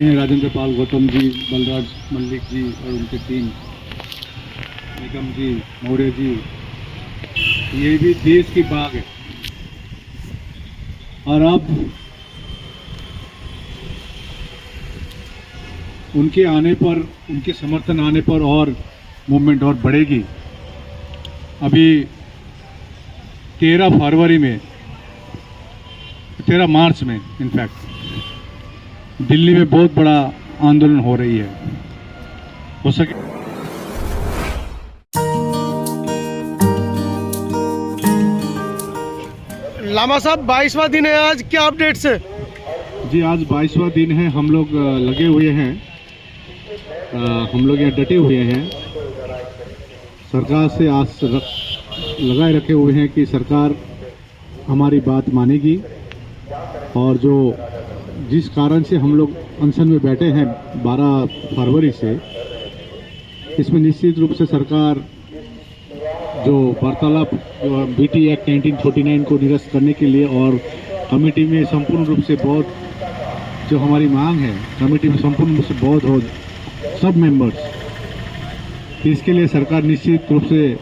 राजेंद्र पाल गौतम जी, बलराज मल्लिक जी और उनके टीम, निगम जी, मौर्य जी, ये भी देश की बाग है। और अब उनके आने पर, उनके समर्थन आने पर और मूवमेंट और बढ़ेगी। अभी 13 फरवरी में, 13 मार्च में इनफैक्ट दिल्ली में बहुत बड़ा आंदोलन हो रही है। हो सके लामा साहब 22वां दिन है आज, क्या अपडेट्स है? जी, आज 22वां दिन है। हम लोग लगे हुए हैं, हम लोग यहाँ डटे हुए हैं। सरकार से आस लगाए रखे हुए हैं कि सरकार हमारी बात मानेगी, और जो जिस कारण से हम लोग अनशन में बैठे हैं 12 फरवरी से, इसमें निश्चित रूप से सरकार जो वार्तालाप BT एक्ट 1949 को निरस्त करने के लिए, और कमेटी में संपूर्ण रूप से बहुत जो हमारी मांग है, कमेटी में संपूर्ण रूप से बहुत हो सब मेंबर्स, इसके लिए सरकार निश्चित रूप से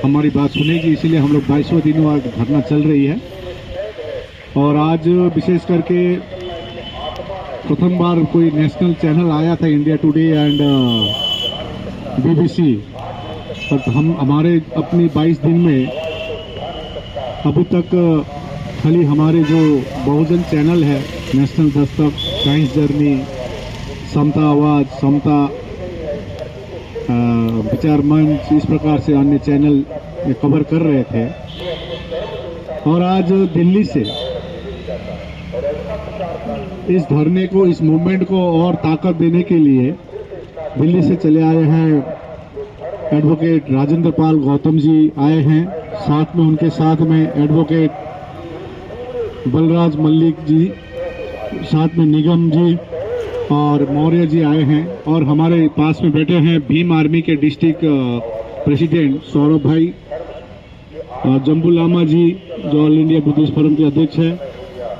हमारी बात सुनेगी। इसीलिए हम लोग 22वां दिन धरना चल रही है। और आज विशेष करके प्रथम बार कोई नेशनल चैनल आया था, इंडिया टुडे एंड BBC, पर हम हमारे अपनी 22 दिन में अभी तक खाली हमारे जो बहुजन चैनल है, नेशनल दस्तक, साइंस जर्नी, समता आवाज़, समता विचार मंच, इस प्रकार से अन्य चैनल कवर कर रहे थे। और आज दिल्ली से इस धरने को, इस मूवमेंट को और ताकत देने के लिए दिल्ली से चले आए हैं एडवोकेट राजेंद्र पाल गौतम जी आए हैं, साथ में उनके साथ में एडवोकेट बलराज मल्लिक जी, साथ में निगम जी और मौर्य जी आए हैं। और हमारे पास में बैठे हैं भीम आर्मी के डिस्ट्रिक्ट प्रेसिडेंट सौरभ भाई, जम्बू लामा जी जो ऑल इंडिया बुद्धिस्ट फोरम के अध्यक्ष हैं,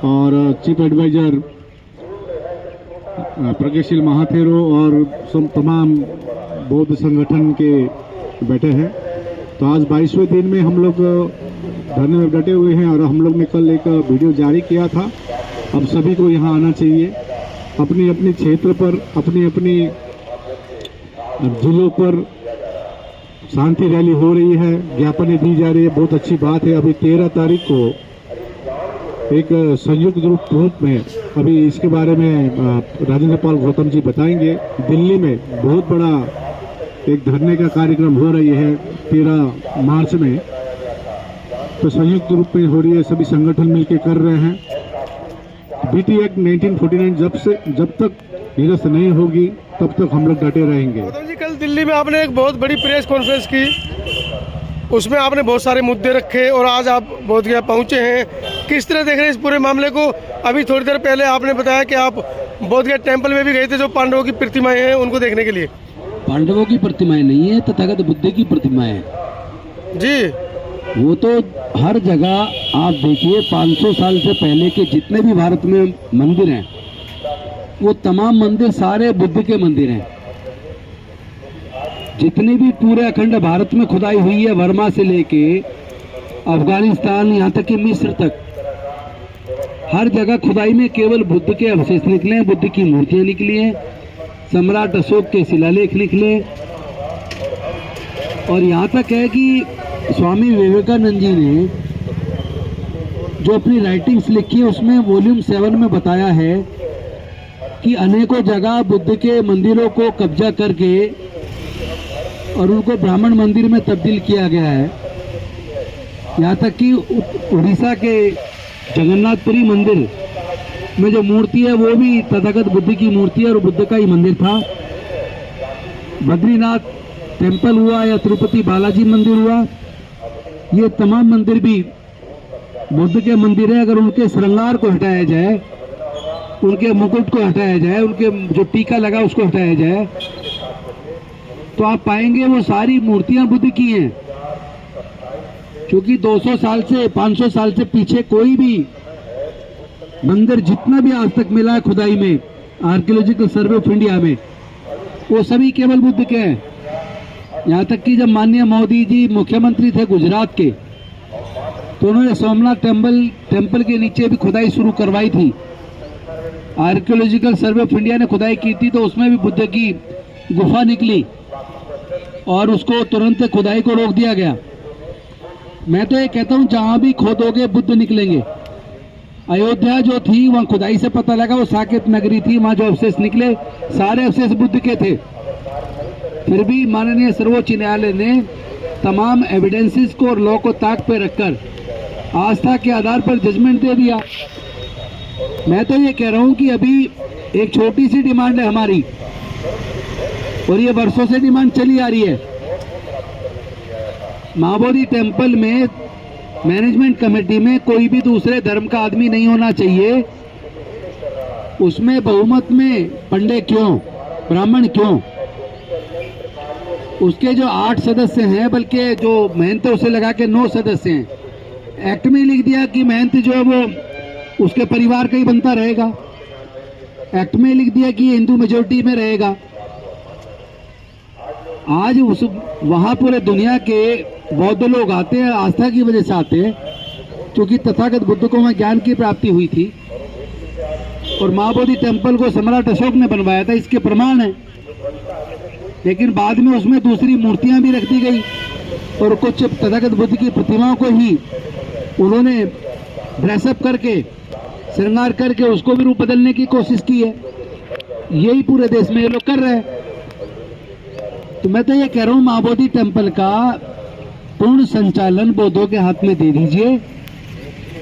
और चीफ एडवाइजर प्रज्ञाशील महाथेरो, और तमाम बौद्ध संगठन के बैठे हैं। तो आज 22वें दिन में हम लोग धरने में डटे हुए हैं, और हम लोग ने कल एक वीडियो जारी किया था। अब सभी को यहाँ आना चाहिए, अपनी अपनी क्षेत्र पर, अपनी अपनी जिलों पर शांति रैली हो रही है, ज्ञापनें दी जा रही है, बहुत अच्छी बात है। अभी 13 तारीख को एक संयुक्त रूप में, अभी इसके बारे में राजेंद्र पाल गौतम जी बताएंगे, दिल्ली में बहुत बड़ा एक धरने का कार्यक्रम हो रही है 13 मार्च में। तो संयुक्त रूप में हो रही है, सभी संगठन मिलकर कर रहे हैं। BT एक्ट 1949 जब तक निरस्त नहीं होगी तब तक हम लोग डटे रहेंगे। गौतम जी, कल दिल्ली में आपने एक बहुत बड़ी प्रेस कॉन्फ्रेंस की, उसमें आपने बहुत सारे मुद्दे रखे, और आज आप बोधगया पहुंचे हैं। किस तरह देख रहे हैं इस पूरे मामले को? अभी थोड़ी देर पहले आपने बताया कि आप बोधगया टेम्पल में भी गए थे, जो पांडवों की प्रतिमाएं हैं उनको देखने के लिए। पांडवों की प्रतिमाएं नहीं है, तथागत बुद्ध की प्रतिमाएं हैं जी। वो तो हर जगह आप देखिए, 500 साल से पहले के जितने भी भारत में मंदिर हैं, वो तमाम मंदिर सारे बुद्ध के मंदिर हैं। जितनी भी पूरे अखंड भारत में खुदाई हुई है, वर्मा से लेके अफगानिस्तान यहाँ तक कि मिस्र तक, हर जगह खुदाई में केवल बुद्ध के अवशेष निकले हैं, बुद्ध की मूर्तियां निकली हैं, सम्राट अशोक के शिलालेख निकले। और यहाँ तक है कि स्वामी विवेकानंद जी ने जो अपनी राइटिंग्स लिखी है, उसमें वॉल्यूम 7 में बताया है कि अनेकों जगह बुद्ध के मंदिरों को कब्जा करके और उनको ब्राह्मण मंदिर में तब्दील किया गया है। यहाँ तक कि उड़ीसा के जगन्नाथपुरी मंदिर में जो मूर्ति है वो भी तथागत बुद्ध की मूर्ति है, और बुद्ध का ही मंदिर था। बद्रीनाथ टेम्पल हुआ या तिरुपति बालाजी मंदिर हुआ, ये तमाम मंदिर भी बुद्ध के मंदिर है। अगर उनके श्रृंगार को हटाया जाए, उनके मुकुट को हटाया जाए, उनके जो टीका लगा उसको हटाया जाए, तो आप पाएंगे वो सारी मूर्तियां बुद्ध की हैं। क्योंकि 200 साल से 500 साल से पीछे कोई भी मंदिर जितना भी आज तक मिला है खुदाई में, आर्कियोलॉजिकल सर्वे ऑफ इंडिया में, वो सभी केवल बुद्ध के हैं। यहाँ तक कि जब माननीय मोदी जी मुख्यमंत्री थे गुजरात के, तो उन्होंने सोमनाथ टेम्पल के नीचे भी खुदाई शुरू करवाई थी। आर्कियोलॉजिकल सर्वे ऑफ इंडिया ने खुदाई की थी, तो उसमें भी बुद्ध की गुफा निकली और उसको तुरंत खुदाई को रोक दिया गया। मैं तो ये कहता हूँ जहां भी खोदोगे बुद्ध निकलेंगे। अयोध्या जो थी वहां खुदाई से पता लगा वो साकेत नगरी थी, वहां जो अवशेष निकले सारे अवशेष बुद्ध के थे। फिर भी माननीय सर्वोच्च न्यायालय ने तमाम एविडेंसेस को और लॉ को ताक पे रखकर आस्था के आधार पर जजमेंट दे दिया। मैं तो ये कह रहा हूं कि अभी एक छोटी सी डिमांड है हमारी, और ये वर्षों से डिमांड चली आ रही है। महाबोधि टेम्पल में मैनेजमेंट कमेटी में कोई भी दूसरे धर्म का आदमी नहीं होना चाहिए। उसमें बहुमत में पंडे क्यों, ब्राह्मण क्यों? उसके जो 8 सदस्य हैं, बल्कि जो महंत है उसे लगा के 9 सदस्य हैं। एक्ट में लिख दिया कि महंत जो है वो उसके परिवार का ही बनता रहेगा। एक्ट में लिख दिया कि हिंदू मेजोरिटी में रहेगा। आज उस वहां पूरे दुनिया के बौद्ध लोग आते हैं, आस्था की वजह से आते हैं, क्योंकि तथागत बुद्ध को वहां ज्ञान की प्राप्ति हुई थी। और महाबोधि टेम्पल को सम्राट अशोक ने बनवाया था, इसके प्रमाण है। लेकिन बाद में उसमें दूसरी मूर्तियां भी रख दी गई और कुछ तथागत बुद्ध की प्रतिमाओं को ही उन्होंने ड्रेसअप करके, श्रृंगार करके उसको भी रूप बदलने की कोशिश की है। यही पूरे देश में ये लोग कर रहे हैं। तो मैं तो ये कह रहा हूँ महाबोधि टेम्पल का पूर्ण संचालन बौद्धों के हाथ में दे दीजिए,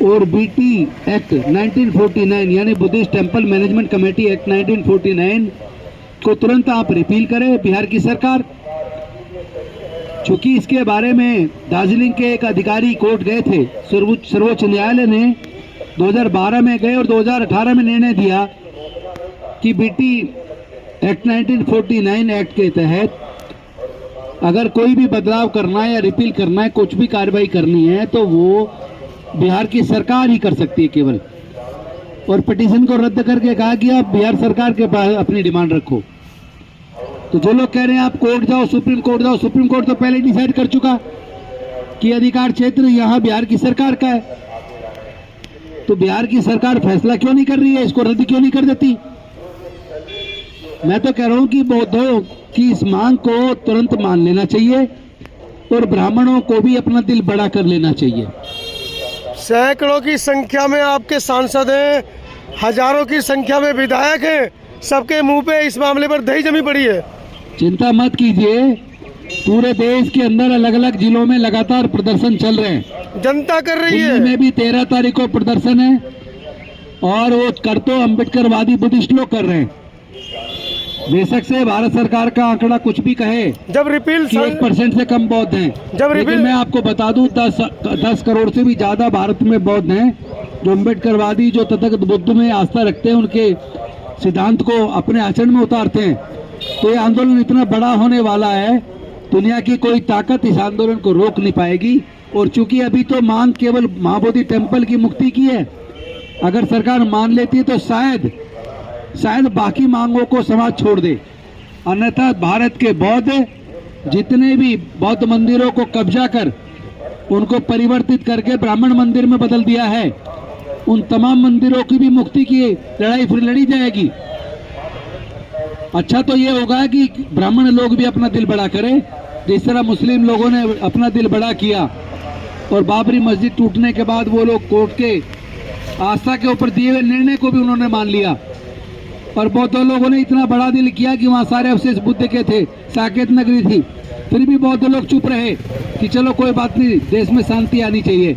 और बीटी एक्ट 1949 यानी Buddhist temple management committee act 1949 को तुरंत आप रिपील करें बिहार की सरकार। चूंकि इसके बारे में दार्जिलिंग के एक अधिकारी कोर्ट गए थे, सर्वोच्च न्यायालय ने 2012 में गए और 2018 में निर्णय दिया कि बीटी एक्ट 1949 एक्ट के तहत अगर कोई भी बदलाव करना है या रिपील करना है, कुछ भी कार्रवाई करनी है, तो वो बिहार की सरकार ही कर सकती है केवल। और पिटीशन को रद्द करके कहा कि आप बिहार सरकार के पास अपनी डिमांड रखो। तो जो लोग कह रहे हैं आप कोर्ट जाओ, सुप्रीम कोर्ट जाओ, सुप्रीम कोर्ट तो पहले डिसाइड कर चुका कि अधिकार क्षेत्र यहाँ बिहार की सरकार का है। तो बिहार की सरकार फैसला क्यों नहीं कर रही है, इसको रद्द क्यों नहीं कर देती? मैं तो कह रहा हूं कि बौद्धों की इस मांग को तुरंत मान लेना चाहिए और ब्राह्मणों को भी अपना दिल बड़ा कर लेना चाहिए। सैकड़ों की संख्या में आपके सांसद हैं, हजारों की संख्या में विधायक हैं, सबके मुंह पे इस मामले पर दही जमी पड़ी है। चिंता मत कीजिए, पूरे देश के अंदर अलग अलग जिलों में लगातार प्रदर्शन चल रहे हैं। जनता कर रही है। दिल्ली में भी 13 तारीख को प्रदर्शन है, और वो कर तो अम्बेडकरवादी बुद्धिस्ट लोग कर रहे हैं। बेशक से भारत सरकार का आंकड़ा कुछ भी कहे, जब रिपील 1% से कम बौद्ध हैं, लेकिन मैं आपको बता दूं 10 करोड़ से भी ज्यादा भारत में बौद्ध हैं जो अम्बेडकरवादी, जो तथागत बुद्ध में आस्था रखते हैं, उनके सिद्धांत को अपने आचरण में उतारते हैं। तो ये आंदोलन इतना बड़ा होने वाला है, दुनिया की कोई ताकत इस आंदोलन को रोक नहीं पाएगी। और चूंकि अभी तो मांग केवल महाबोधि टेम्पल की मुक्ति की है, अगर सरकार मान लेती है तो शायद बाकी मांगों को समाज छोड़ दे। अन्यथा भारत के बौद्ध जितने भी बौद्ध मंदिरों को कब्जा कर उनको परिवर्तित करके ब्राह्मण मंदिर में बदल दिया है, उन तमाम मंदिरों की भी मुक्ति की लड़ाई फिर लड़ी जाएगी। अच्छा तो ये होगा कि ब्राह्मण लोग भी अपना दिल बड़ा करें, जिस तरह मुस्लिम लोगों ने अपना दिल बड़ा किया और बाबरी मस्जिद टूटने के बाद वो लोग कोर्ट के आस्था के ऊपर दिए हुए निर्णय को भी उन्होंने मान लिया। और बौद्ध लोगों ने इतना बड़ा दिल किया कि वहां सारे अवशेष बुद्ध के थे, साकेत नगरी थी, फिर भी बौद्ध लोग चुप रहे कि चलो कोई बात नहीं, देश में शांति आनी चाहिए,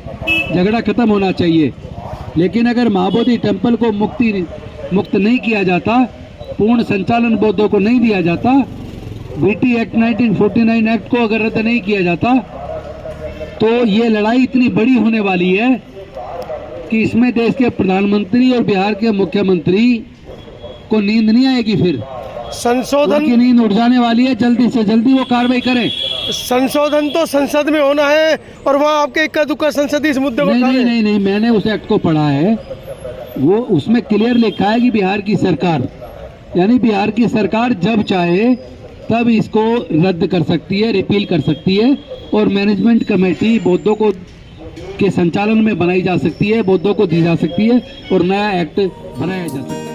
झगड़ा खत्म होना चाहिए। लेकिन अगर महाबोधि टेम्पल को मुक्त नहीं किया जाता, पूर्ण संचालन बौद्धों को नहीं दिया जाता, बीटी एक्ट 1949 एक्ट को अगर रद्द नहीं किया जाता, तो ये लड़ाई इतनी बड़ी होने वाली है कि इसमें देश के प्रधानमंत्री और बिहार के मुख्यमंत्री को नींद नहीं आएगी। फिर संशोधन की नींद उड़ जाने वाली है। जल्दी से जल्दी वो कार्रवाई करें। संशोधन तो संसद में होना है और वहाँ आपके इक्का दुक्का संसद इस मुद्दे को नहीं, मैंने उस एक्ट को पढ़ा है वो उसमें क्लियर लिखा है कि बिहार की सरकार, यानी बिहार की सरकार जब चाहे तब इसको रद्द कर सकती है, रिपील कर सकती है, और मैनेजमेंट कमेटी बोर्डों को के संचालन में बनाई जा सकती है, बोर्डों को दी जा सकती है और नया एक्ट बनाया जा सकता है।